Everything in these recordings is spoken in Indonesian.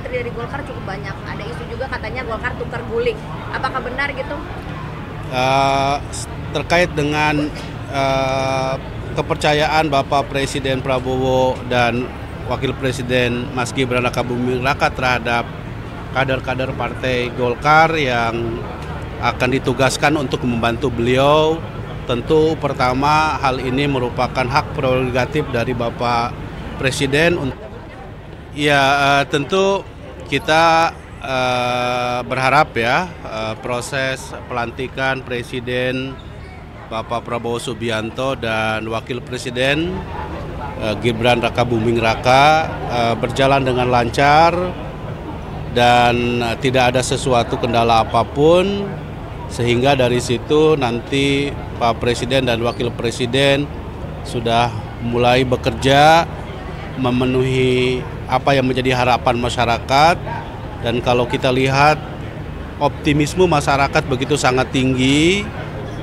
menteri dari Golkar cukup banyak. Ada isu juga katanya Golkar tukar guling. Apakah benar gitu? Terkait dengan kepercayaan Bapak Presiden Prabowo dan Wakil Presiden Mas Gibran Rakabuming Raka terhadap kader-kader Partai Golkar yang akan ditugaskan untuk membantu beliau, tentu pertama hal ini merupakan hak prerogatif dari Bapak Presiden. Ya, tentu kita berharap ya proses pelantikan Presiden Bapak Prabowo Subianto dan Wakil Presiden Gibran Rakabuming Raka berjalan dengan lancar dan tidak ada sesuatu kendala apapun, sehingga dari situ nanti Pak Presiden dan Wakil Presiden sudah mulai bekerja memenuhi apa yang menjadi harapan masyarakat. Dan kalau kita lihat optimisme masyarakat begitu sangat tinggi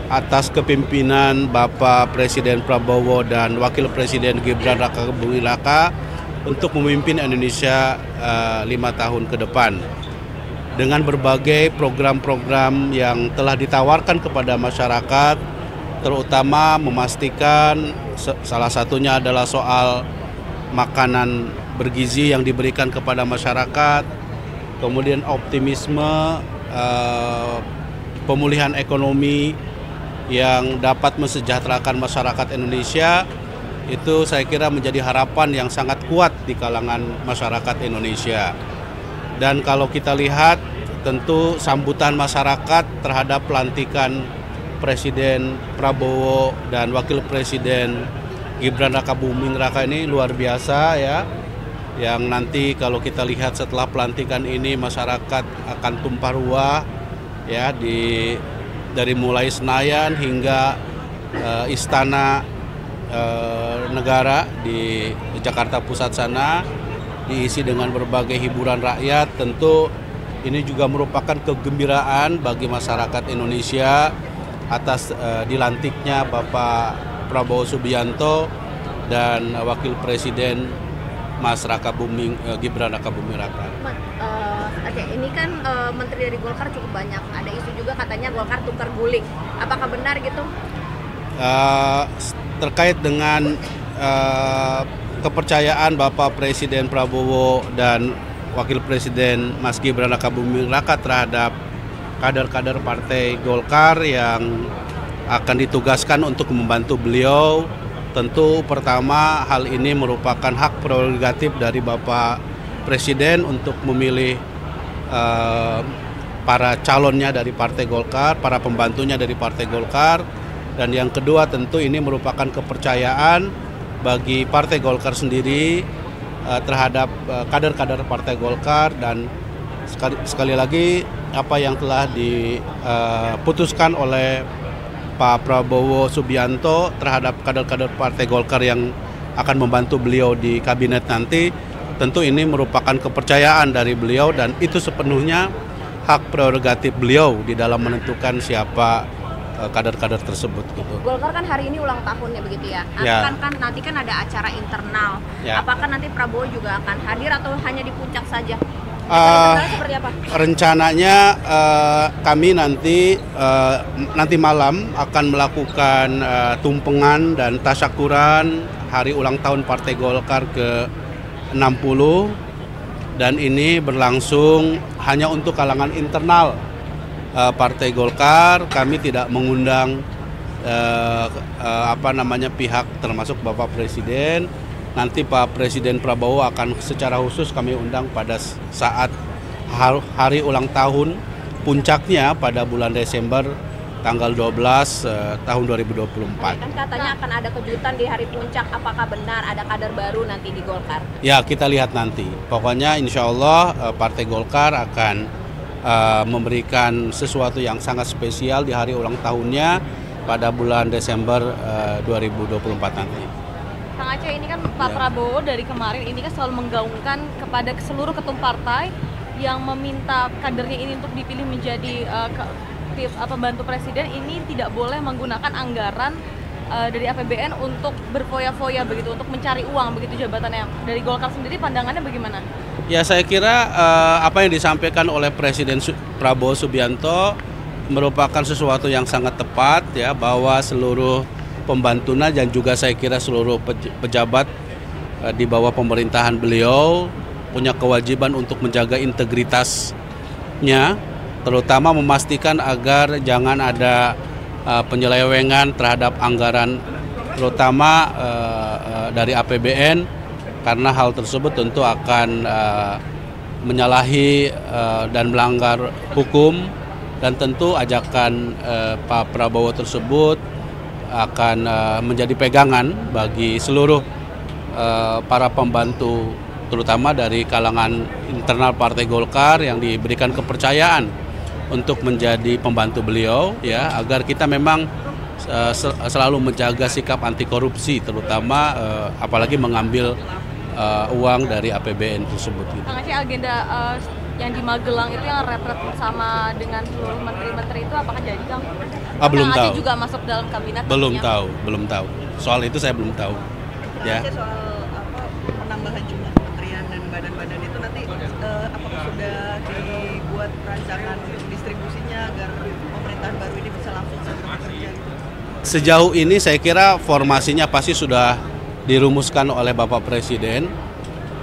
atas kepemimpinan Bapak Presiden Prabowo dan Wakil Presiden Gibran Rakabuming Raka untuk memimpin Indonesia 5 tahun ke depan. Dengan berbagai program-program yang telah ditawarkan kepada masyarakat, terutama memastikan salah satunya adalah soal makanan bergizi yang diberikan kepada masyarakat, kemudian optimisme pemulihan ekonomi yang dapat mensejahterakan masyarakat Indonesia, itu saya kira menjadi harapan yang sangat kuat di kalangan masyarakat Indonesia. Dan kalau kita lihat, tentu sambutan masyarakat terhadap pelantikan Presiden Prabowo dan Wakil Presiden Gibran Rakabuming Raka ini luar biasa ya. Yang nanti kalau kita lihat setelah pelantikan ini masyarakat akan tumpah ruah ya dari mulai Senayan hingga Istana Negara di Jakarta Pusat sana, diisi dengan berbagai hiburan rakyat. Tentu ini juga merupakan kegembiraan bagi masyarakat Indonesia atas dilantiknya Bapak Prabowo Subianto dan Wakil Presiden Mas Gibran Rakabuming Raka. Ini kan menteri dari Golkar cukup banyak. Ada isu juga katanya Golkar tukar guling. Apakah benar gitu? Terkait dengan kepercayaan Bapak Presiden Prabowo dan Wakil Presiden Mas Gibran Rakabuming Raka terhadap kader-kader Partai Golkar yang akan ditugaskan untuk membantu beliau, tentu pertama hal ini merupakan hak prerogatif dari Bapak Presiden untuk memilih para calonnya dari Partai Golkar, para pembantunya dari Partai Golkar. Dan yang kedua tentu ini merupakan kepercayaan bagi Partai Golkar sendiri terhadap kader-kader Partai Golkar. Dan sekali lagi apa yang telah diputuskan oleh Pak Prabowo Subianto terhadap kader-kader Partai Golkar yang akan membantu beliau di kabinet nanti, tentu ini merupakan kepercayaan dari beliau dan itu sepenuhnya hak prerogatif beliau di dalam menentukan siapa kader-kader tersebut gitu. Golkar kan hari ini ulang tahunnya begitu ya. Nanti kan ada acara internal. Ya. Apakah nanti Prabowo juga akan hadir atau hanya di puncak saja? Seperti apa? Rencananya kami nanti malam akan melakukan tumpengan dan tasyakuran hari ulang tahun Partai Golkar ke-60, dan ini berlangsung hanya untuk kalangan internal Partai Golkar. Kami tidak mengundang pihak termasuk Bapak Presiden. Nanti Pak Presiden Prabowo akan secara khusus kami undang pada saat hari ulang tahun puncaknya pada bulan Desember tanggal 12 tahun 2024. Kan katanya akan ada kejutan di hari puncak, apakah benar ada kader baru nanti di Golkar? Ya, kita lihat nanti. Pokoknya insya Allah Partai Golkar akan memberikan sesuatu yang sangat spesial di hari ulang tahunnya pada bulan Desember 2024 nanti. Kang Aceh, ini kan Pak Prabowo dari kemarin ini kan selalu menggaungkan kepada seluruh ketum partai yang meminta kadernya ini untuk dipilih menjadi pembantu presiden ini tidak boleh menggunakan anggaran dari APBN untuk berfoya-foya begitu, untuk mencari uang begitu jabatannya. Dari Golkar sendiri pandangannya bagaimana? Ya, saya kira apa yang disampaikan oleh Presiden Prabowo Subianto merupakan sesuatu yang sangat tepat ya, bahwa seluruh pembantunya dan juga saya kira seluruh pejabat di bawah pemerintahan beliau punya kewajiban untuk menjaga integritasnya, terutama memastikan agar jangan ada penyelewengan terhadap anggaran terutama dari APBN, karena hal tersebut tentu akan menyalahi dan melanggar hukum, dan tentu ajakan Pak Prabowo tersebut akan menjadi pegangan bagi seluruh para pembantu, terutama dari kalangan internal Partai Golkar yang diberikan kepercayaan untuk menjadi pembantu beliau ya, agar kita memang selalu menjaga sikap anti korupsi, terutama apalagi mengambil uang dari APBN tersebut. Kang Aceh, agenda yang di Magelang itu yang retret bersama dengan seluruh menteri-menteri itu apakah jadi, Kang? Belum tahu. juga masuk dalam kabinet? Belum tahu. Soal itu saya belum tahu. Ya. Soal penambahan jumlah kementerian dan badan-badan itu nanti apakah sudah dibuat rancangan distribusinya agar pemerintahan baru ini bisa langsung segera bekerja? Sejauh ini saya kira formasinya pasti sudah dirumuskan oleh Bapak Presiden.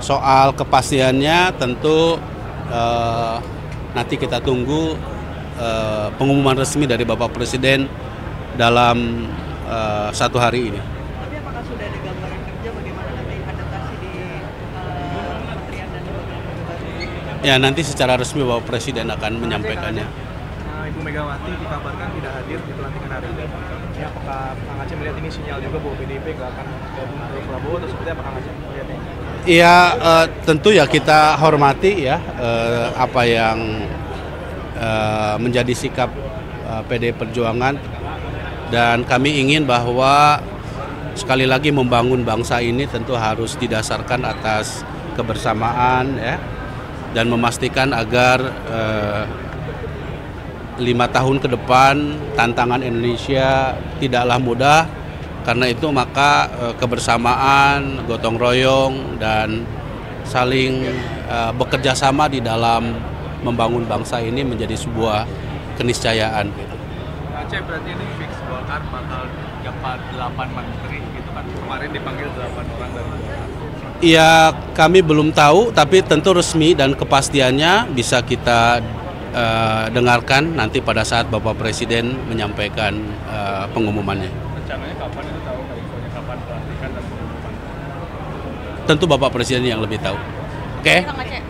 Soal kepastiannya tentu nanti kita tunggu pengumuman resmi dari Bapak Presiden dalam 1 hari ini. Tapi apakah sudah ada gambaran kerja bagaimana nanti adaptasi di kementerian dan lembaga baru? Ya, nanti secara resmi Bapak Presiden akan menyampaikannya. Ibu Megawati dikabarkan tidak hadir di pelantikan hari ini. Ya, apakah Kang Aceh melihat ini sinyal juga bahwa PDIP nggak akan gabung ke Prabowo, atau seperti apa Kang Aceh melihatnya? Iya, tentu ya kita hormati ya apa yang menjadi sikap PDI Perjuangan, dan kami ingin bahwa sekali lagi membangun bangsa ini tentu harus didasarkan atas kebersamaan ya, dan memastikan agar 5 tahun ke depan tantangan Indonesia tidaklah mudah. Karena itu maka kebersamaan, gotong royong, dan saling bekerja sama di dalam membangun bangsa ini menjadi sebuah keniscayaan. Aceh, berarti ini fix Golkar bakal dapat 8 menteri gitu kan, kemarin dipanggil 8 orang dari Golkar. Iya, kami belum tahu, tapi tentu resmi dan kepastiannya bisa kita dengarkan nanti pada saat Bapak Presiden menyampaikan pengumumannya. Rencananya kapan itu tahu, kapan pelantikan dan pengumuman? Tentu Bapak Presiden yang lebih tahu. Oke? Kang Aceh.